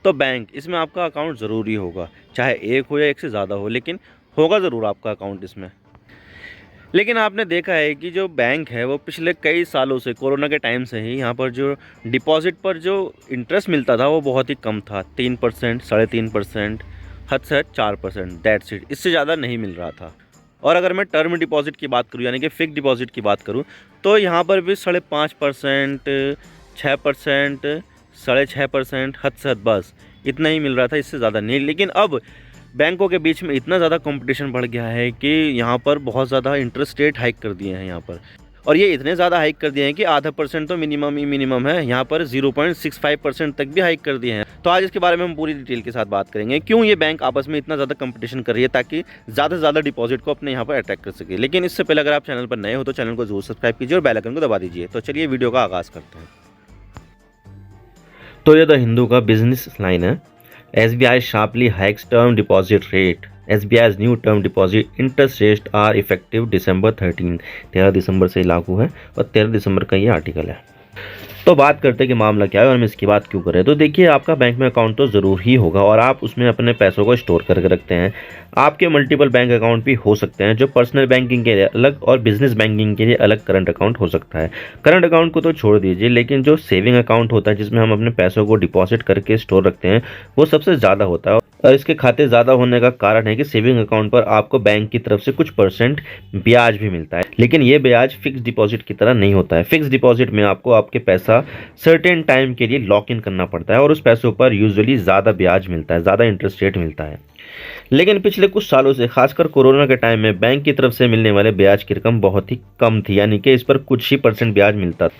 तो बैंक इसमें आपका अकाउंट ज़रूरी होगा, चाहे एक हो या एक से ज़्यादा हो, लेकिन होगा ज़रूर आपका अकाउंट इसमें। लेकिन आपने देखा है कि जो बैंक है वो पिछले कई सालों से, कोरोना के टाइम से ही यहाँ पर जो डिपॉज़िट पर जो इंटरेस्ट मिलता था वो बहुत ही कम था, 3%, 3.5%, हद से हद 4%, दैट्स इट, इससे ज़्यादा नहीं मिल रहा था। और अगर मैं टर्म डिपॉज़िट की बात करूँ यानी कि फ़िक्स्ड डिपॉज़िट की बात करूँ, तो यहाँ पर भी 5.5%, 6%, 6.5%, हद से हद बस इतना ही मिल रहा था, इससे ज़्यादा नहीं। लेकिन अब बैंकों के बीच में इतना ज़्यादा कंपटीशन बढ़ गया है कि यहाँ पर बहुत ज़्यादा इंटरेस्ट रेट हाइक कर दिए हैं यहाँ पर, और ये इतने ज़्यादा हाइक कर दिए हैं कि आधा % तो मिनिमम ही मिनिमम है, यहाँ पर 0.65% तक भी हाइक कर दिए हैं। तो आज इसके बारे में हम पूरी डिटेल के साथ बात करेंगे, क्यों ये बैंक आपस में इतना ज़्यादा कंपटीशन कर रही है ताकि ज़्यादा से ज़्यादा डिपॉजिट को अपने यहाँ पर अट्रैक्ट कर सके। लेकिन इससे पहले अगर आप चैनल पर नए हो तो चैनल को जरूर सब्सक्राइब कीजिए और बेल आइकन को दबा दीजिए। तो चलिए वीडियो का आगाज़ करते हैं। तो ये द हिंदू का बिजनेस लाइन है। SBI sharply hikes term deposit rate. SBI's new term deposit interest rates are effective December 13। 13 दिसंबर से लागू है और 13 दिसंबर का ये आर्टिकल है। तो बात करते हैं कि मामला क्या है और हम इसकी बात क्यों कर रहे हैं। तो देखिए, आपका बैंक में अकाउंट तो ज़रूर ही होगा और आप उसमें अपने पैसों को स्टोर करके रखते हैं। आपके मल्टीपल बैंक अकाउंट भी हो सकते हैं, जो पर्सनल बैंकिंग के लिए अलग और बिजनेस बैंकिंग के लिए अलग करंट अकाउंट हो सकता है। करंट अकाउंट को तो छोड़ दीजिए, लेकिन जो सेविंग अकाउंट होता है जिसमें हम अपने पैसों को डिपॉजिट करके स्टोर रखते हैं, वो सबसे ज़्यादा होता है। और इसके खाते ज़्यादा होने का कारण है कि सेविंग अकाउंट पर आपको बैंक की तरफ से कुछ % ब्याज भी मिलता है, लेकिन ये ब्याज फिक्स डिपॉजिट की तरह नहीं होता है। फिक्स डिपॉजिट में आपको आपके पैसा सर्टेन टाइम के लिए लॉक इन करना पड़ता है और उस पैसों पर यूजुअली ज़्यादा ब्याज मिलता है, ज़्यादा इंटरेस्ट रेट मिलता है। लेकिन पिछले कुछ सालों से, खासकर कोरोना के टाइम में, बैंक की तरफ से मिलने वाले ब्याज की रकम बहुत ही कम थी, यानी कि इस पर कुछ ही % ब्याज मिलता था।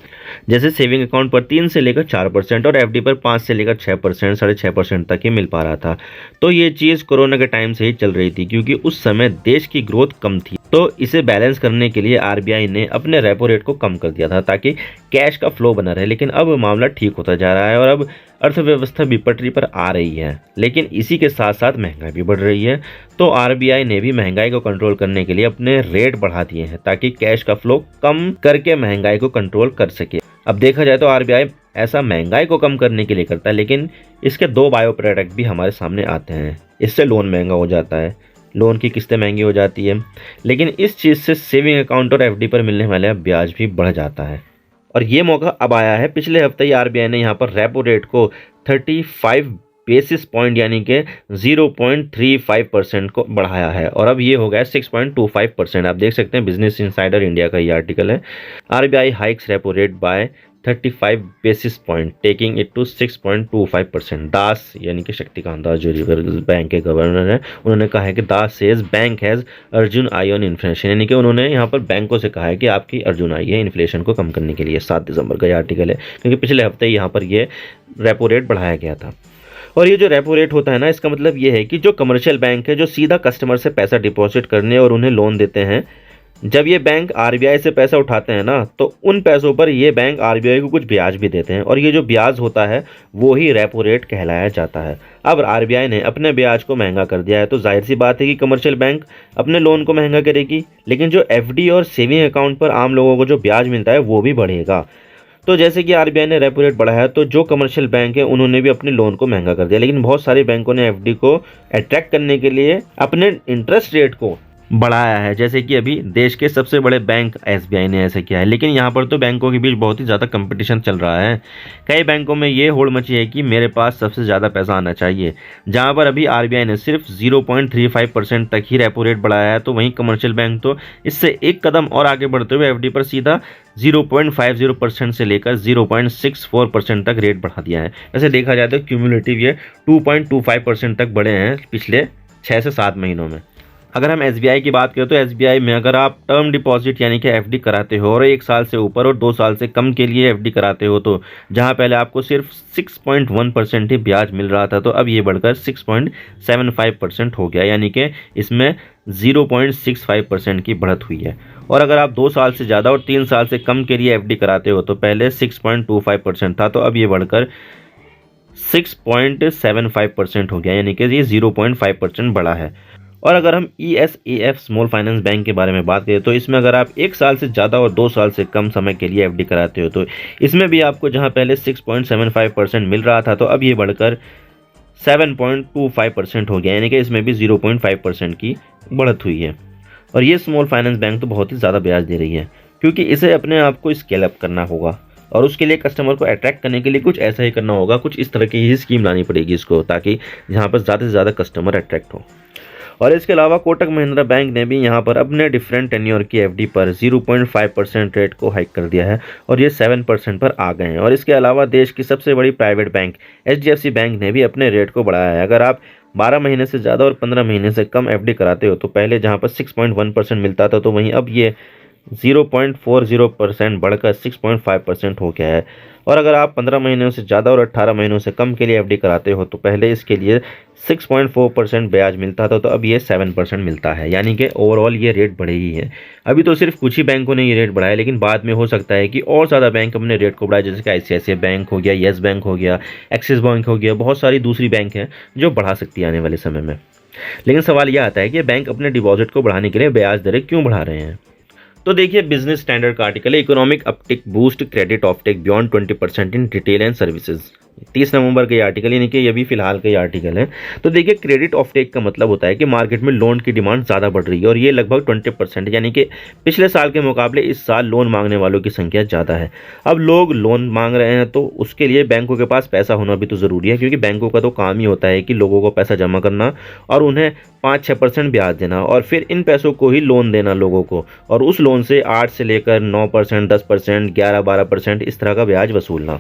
जैसे सेविंग अकाउंट पर 3 से लेकर 4% और FD पर 5 से लेकर 6%, 6.5% तक ही मिल पा रहा था। तो ये चीज़ कोरोना के टाइम से ही चल रही थी, क्योंकि उस समय देश की ग्रोथ कम थी। तो इसे बैलेंस करने के लिए RBI ने अपने रेपो रेट को कम कर दिया था ताकि कैश का फ्लो बना रहे। लेकिन अब मामला ठीक होता जा रहा है और अब अर्थव्यवस्था भी पटरी पर आ रही है, लेकिन इसी के साथ साथ महंगाई भी बढ़ रही है। तो RBI ने भी महंगाई को कंट्रोल करने के लिए अपने रेट बढ़ा दिए हैं ताकि कैश का फ्लो कम करके महंगाई को कंट्रोल कर सके। अब देखा जाए तो RBI ऐसा महंगाई को कम करने के लिए करता है, लेकिन इसके 2 बायो प्रोडक्ट भी हमारे सामने आते हैं। इससे लोन महंगा हो जाता है, लोन की किस्तें महंगी हो जाती है, लेकिन इस चीज़ से सेविंग अकाउंट और FD पर मिलने वाला ब्याज भी बढ़ जाता है। और ये मौका अब आया है। पिछले हफ्ते ही RBI ने यहाँ पर रेपो रेट को 35 बेसिस पॉइंट यानी कि 0.35% को बढ़ाया है और अब ये हो गया 6.25%। आप देख सकते हैं, बिजनेस इनसाइडर इंडिया का ये आर्टिकल है। RBI hikes repo rate by 35 basis point taking it to 6.25%। Das यानी कि शक्तिकांत दास जो रिजर्व बैंक के गवर्नर हैं, उन्होंने कहा है कि Das says bank has Arjun eye on inflation, यानी कि उन्होंने यहाँ पर बैंकों से कहा है कि आपकी अर्जुन आई है इन्फ्लेशन को कम करने के लिए। 7 दिसंबर का ये आर्टिकल है, क्योंकि पिछले हफ्ते ही यहाँ पर ये रेपो रेट बढ़ाया गया था। और ये जो रेपो रेट होता है ना, इसका मतलब ये है कि जो कमर्शियल बैंक है जो सीधा कस्टमर से पैसा डिपॉजिट करने और उन्हें लोन देते हैं, जब ये बैंक RBI से पैसा उठाते हैं ना, तो उन पैसों पर ये बैंक RBI को कुछ ब्याज भी देते हैं और ये जो ब्याज होता है वो ही रेपो रेट कहलाया जाता है। अब RBI ने अपने ब्याज को महंगा कर दिया है, तो जाहिर सी बात है कि कमर्शियल बैंक अपने लोन को महंगा करेगी, लेकिन जो FD और सेविंग अकाउंट पर आम लोगों को जो ब्याज मिलता है वो भी बढ़ेगा। तो जैसे कि RBI ने रेपो रेट बढ़ाया, तो जो कमर्शियल बैंक है उन्होंने भी अपने लोन को महंगा कर दिया, लेकिन बहुत सारे बैंकों ने FD को अट्रैक्ट करने के लिए अपने इंटरेस्ट रेट को बढ़ाया है। जैसे कि अभी देश के सबसे बड़े बैंक SBI ने ऐसा किया है, लेकिन यहाँ पर तो बैंकों के बीच बहुत ही ज़्यादा कंपटीशन चल रहा है। कई बैंकों में ये होड़ मची है कि मेरे पास सबसे ज़्यादा पैसा आना चाहिए। जहाँ पर अभी RBI ने सिर्फ 0.35% तक ही रेपो रेट बढ़ाया है, तो वहीं कमर्शियल बैंक तो इससे एक कदम और आगे बढ़ते हुए FD पर सीधा 0.50% से लेकर 0.64% तक रेट बढ़ा दिया है। वैसे देखा जाए तो क्यूमुलेटिव ये 2.25% तक बढ़े हैं पिछले 6 से 7 महीनों में। अगर हम SBI की बात करें तो SBI में अगर आप टर्म डिपॉजिट यानी कि FD कराते हो और 1 साल से ऊपर और 2 साल से कम के लिए FD कराते हो, तो जहां पहले आपको सिर्फ 6.1% ही ब्याज मिल रहा था, तो अब ये बढ़कर 6.75% हो गया, यानी कि इसमें 0.65% की बढ़त हुई है। और अगर आप 2 साल से ज़्यादा और 3 साल से कम के लिए FD कराते हो, तो पहले 6.25% था, तो अब ये बढ़कर 6.75% हो गया, यानी कि ये 0.5% बढ़ा है। और अगर हम ESAF स्मॉल फाइनेंस बैंक के बारे में बात करें, तो इसमें अगर आप 1 साल से ज़्यादा और 2 साल से कम समय के लिए FD कराते हो, तो इसमें भी आपको जहां पहले 6.75% मिल रहा था, तो अब ये बढ़कर 7.25% हो गया, यानी कि इसमें भी 0.5% की बढ़त हुई है। और ये स्मॉल फाइनेंस बैंक तो बहुत ही ज़्यादा ब्याज दे रही है, क्योंकि इसे अपने आप को स्केल अप करना होगा और उसके लिए कस्टमर को अट्रैक्ट करने के लिए कुछ ऐसा ही करना होगा, कुछ इस तरह की ही स्कीम लानी पड़ेगी इसको, ताकि यहाँ पर ज़्यादा से ज़्यादा कस्टमर अट्रैक्ट हो। और इसके अलावा कोटक महिंद्रा बैंक ने भी यहाँ पर अपने डिफरेंट टेन्योर की एफडी पर 0.5% रेट को हाइक कर दिया है और ये 7% पर आ गए हैं। और इसके अलावा देश की सबसे बड़ी प्राइवेट बैंक HDFC बैंक ने भी अपने रेट को बढ़ाया है। अगर आप 12 महीने से ज़्यादा और 15 महीने से कम एफडी कराते हो तो पहले जहाँ पर 6.1% मिलता था, तो वहीं अब ये 0.40% बढ़कर 6.5% हो गया है। और अगर आप 15 महीनों से ज़्यादा और 18 महीनों से कम के लिए एफडी कराते हो तो पहले इसके लिए 6.4% ब्याज मिलता था, तो अब ये 7% मिलता है, यानी कि ओवरऑल ये रेट बढ़े ही है। अभी तो सिर्फ कुछ ही बैंकों ने ये रेट बढ़ाया, लेकिन बाद में हो सकता है कि और ज़्यादा बैंक अपने रेट को बढ़ाए, जैसे कि ICICI बैंक हो गया, येस बैंक हो गया, एक्सिस बैंक हो गया, बहुत सारी दूसरी बैंक हैं जो बढ़ा सकती है आने वाले समय में। लेकिन सवाल यह आता है कि बैंक अपने डिपॉजिट को बढ़ाने के लिए ब्याज दरें क्यों बढ़ा रहे हैं। तो देखिए, बिजनेस स्टैंडर्ड का आर्टिकल है, economic uptick boost credit offtake beyond 20% in retail and services. 30 नवंबर का ये आर्टिकल, यानी कि ये भी फिलहाल का ये आर्टिकल है। तो देखिए, क्रेडिट ऑफटेक का मतलब होता है कि मार्केट में लोन की डिमांड ज़्यादा बढ़ रही है और ये लगभग 20%, यानी कि पिछले साल के मुकाबले इस साल लोन मांगने वालों की संख्या ज़्यादा है। अब लोग लोन मांग रहे हैं तो उसके लिए बैंकों के पास पैसा होना भी तो ज़रूरी है, क्योंकि बैंकों का तो काम ही होता है कि लोगों को पैसा जमा करना और उन्हें 5-6% ब्याज देना और फिर इन पैसों को ही लोन देना लोगों को, और उस लोन से 8 से लेकर 9%, 10%, 11-12% इस तरह का ब्याज वसूलना।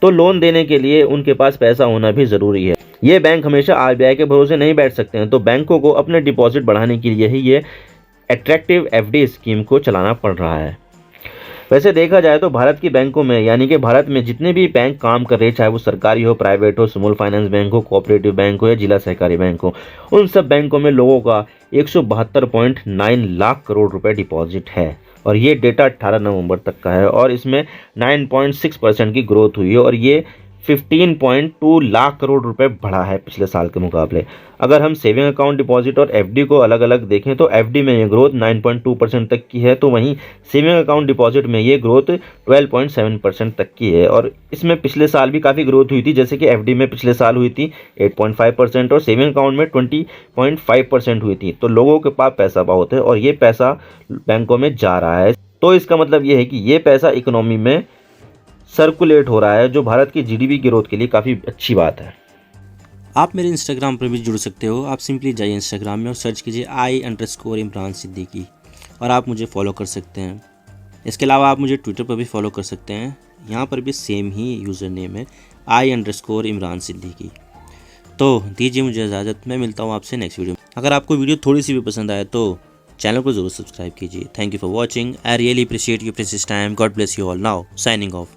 तो लोन देने के लिए उनके पास पैसा होना भी ज़रूरी है। ये बैंक हमेशा RBI के भरोसे नहीं बैठ सकते हैं, तो बैंकों को अपने डिपॉजिट बढ़ाने के लिए ही ये अट्रैक्टिव एफडी स्कीम को चलाना पड़ रहा है। वैसे देखा जाए तो भारत की बैंकों में, यानी कि भारत में जितने भी बैंक काम कर रहे हैं, चाहे वो सरकारी हो, प्राइवेट हो, स्मॉल फाइनेंस बैंक हो, कोऑपरेटिव बैंक हो या जिला सहकारी बैंक हो, उन सब बैंकों में लोगों का 172.9 लाख करोड़ रुपए डिपॉजिट है। और ये डेटा 18 नवंबर तक का है और इसमें 9.6% की ग्रोथ हुई है और ये 15.2 लाख करोड़ रुपए बढ़ा है पिछले साल के मुकाबले। अगर हम सेविंग अकाउंट, डिपॉजिट और एफडी को अलग अलग देखें तो एफडी में ये ग्रोथ 9.2% तक की है, तो वहीं सेविंग अकाउंट, डिपॉजिट में ये ग्रोथ 12.7% तक की है। और इसमें पिछले साल भी काफ़ी ग्रोथ हुई थी, जैसे कि एफडी में पिछले साल हुई थी 8.5% और सेविंग अकाउंट में 20.5% हुई थी। तो लोगों के पास पैसा बहुत है और ये पैसा बैंकों में जा रहा है, तो इसका मतलब ये है कि ये पैसा इकोनॉमी में सर्कुलेट हो रहा है, जो भारत की जीडीपी ग्रोथ के लिए काफ़ी अच्छी बात है। आप मेरे इंस्टाग्राम पर भी जुड़ सकते हो। आप सिंपली जाइए इंस्टाग्राम में और सर्च कीजिए I_इमरान सिद्दीकी और आप मुझे फॉलो कर सकते हैं। इसके अलावा आप मुझे ट्विटर पर भी फॉलो कर सकते हैं, यहाँ पर भी सेम ही यूज़र नेम है I_इमरान सिद्दीकी। तो दीजिए मुझे इजाज़त, मैं मिलता हूँ आपसे नेक्स्ट वीडियो में। अगर आपको वीडियो थोड़ी सी भी पसंद आए तो चैनल को ज़रूर सब्सक्राइब कीजिए। Thank you for watching. I really appreciate your precious time. God bless you all. Now signing off.